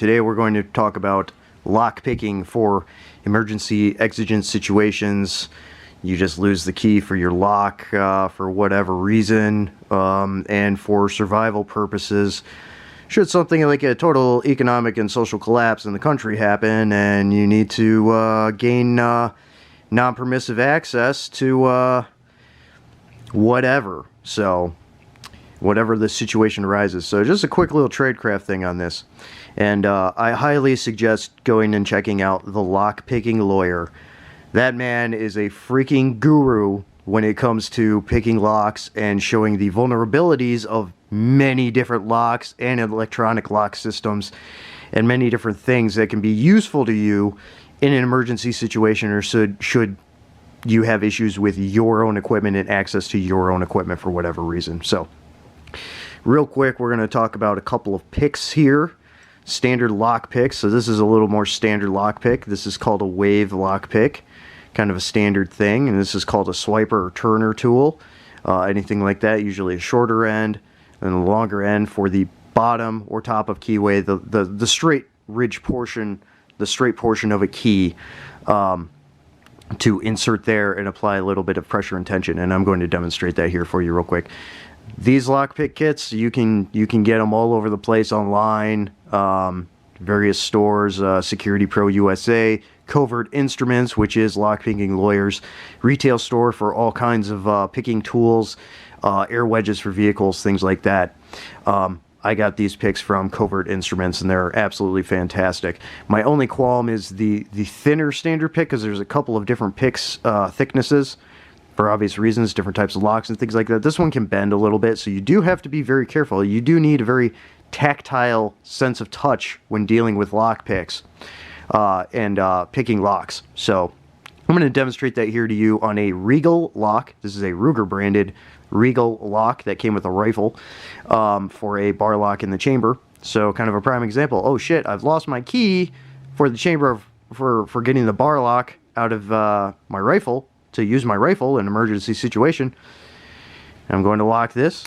today we're going to talk about lock picking for emergency exigent situations. You just lose the key for your lock for whatever reason, and for survival purposes. Should something like a total economic and social collapse in the country happen and you need to gain non-permissive access to whatever. So whatever the situation arises. So just a quick little Tradecraft thing on this. And I highly suggest going and checking out the Lockpicking Lawyer. That man is a freaking guru when it comes to picking locks and showing the vulnerabilities of many different locks and electronic lock systems and many different things that can be useful to you in an emergency situation, or should you have issues with your own equipment and access to your own equipment for whatever reason. So real quick, we're going to talk about a couple of picks here. Standard lock picks. So this is a little more standard lock pick. This is called a wave lock pick, kind of a standard thing. And this is called a swiper or turner tool. Anything like that, usually a shorter end and a longer end for the bottom or top of keyway, the straight ridge portion, the straight portion of a key, to insert there and apply a little bit of pressure and tension. And I'm going to demonstrate that here for you real quick. These lockpick kits, you can get them all over the place online, various stores, Security Pro USA, Covert Instruments, which is Lockpicking Lawyer's retail store for all kinds of picking tools, air wedges for vehicles, things like that. I got these picks from Covert Instruments, and they're absolutely fantastic. My only qualm is the thinner standard pick, because there's a couple of different picks thicknesses. For obvious reasons, different types of locks and things like that. This one can bend a little bit, so you do have to be very careful. You do need a very tactile sense of touch when dealing with lock picks and picking locks. So I'm going to demonstrate that here to you on a Regal lock. This is a Ruger branded Regal lock that came with a rifle for a bar lock in the chamber. So kind of a prime example. Oh shit, I've lost my key for the chamber for getting the bar lock out of my rifle, to use my rifle in an emergency situation. I'm going to lock this.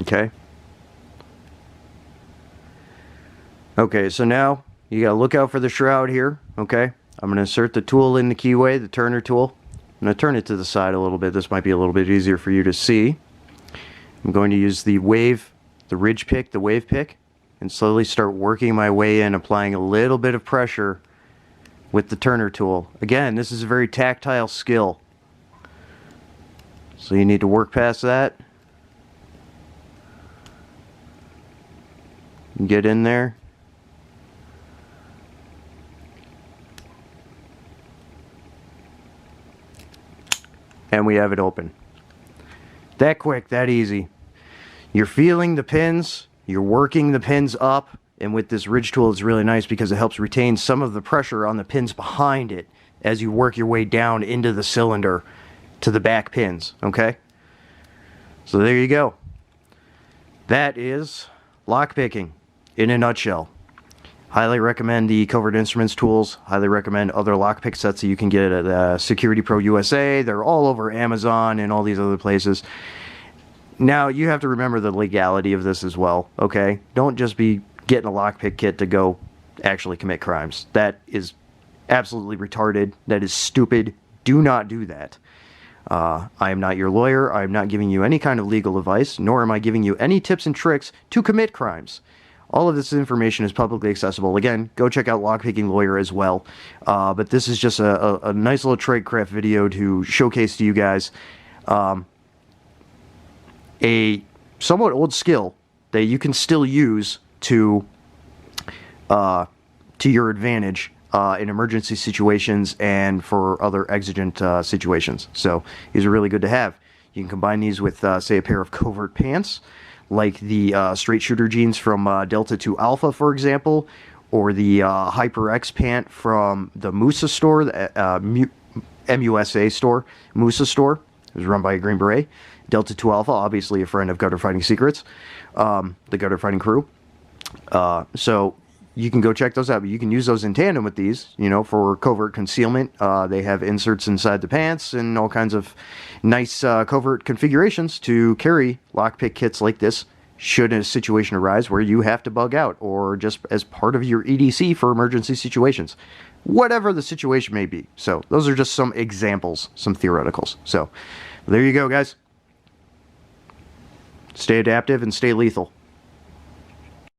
Okay. Okay, so now you gotta look out for the shroud here. Okay, I'm gonna insert the tool in the keyway, the turner tool. I'm gonna turn it to the side a little bit. This might be a little bit easier for you to see. I'm going to use the wave, the ridge pick, the wave pick, and slowly start working my way in, applying a little bit of pressure with the turner tool. Again, this is a very tactile skill, so you need to work past that. Get in there. And we have it open. That quick, that easy. You're feeling the pins, you're working the pins up. And with this ridge tool, it's really nice because it helps retain some of the pressure on the pins behind it as you work your way down into the cylinder to the back pins, okay? So there you go. That is lockpicking in a nutshell. Highly recommend the Covert Instruments tools. Highly recommend other lockpick sets that you can get at Security Pro USA. They're all over Amazon and all these other places. Now, you have to remember the legality of this as well, okay? Don't just be getting a lockpick kit to go actually commit crimes. That is absolutely retarded. That is stupid. Do not do that. I am not your lawyer. I am not giving you any kind of legal advice, nor am I giving you any tips and tricks to commit crimes. All of this information is publicly accessible. Again, go check out Lockpicking Lawyer as well. But this is just a nice little Tradecraft video to showcase to you guys a somewhat old skill that you can still use to your advantage in emergency situations and for other exigent situations. So these are really good to have. You can combine these with, say, a pair of Covert pants, like the straight shooter jeans from Delta 2 Alpha, for example, or the Hyper-X Pant from the MUSA Store, the MUSA Store, MUSA Store. It was run by a Green Beret. Delta 2 Alpha, obviously a friend of Gutter Fighting Secrets, the Gutter Fighting crew. So you can go check those out, but you can use those in tandem with these, you know, for covert concealment. They have inserts inside the pants and all kinds of nice covert configurations to carry lockpick kits like this should a situation arise where you have to bug out, or just as part of your EDC for emergency situations, whatever the situation may be. So those are just some examples, some theoreticals. So there you go, guys. Stay adaptive and stay lethal.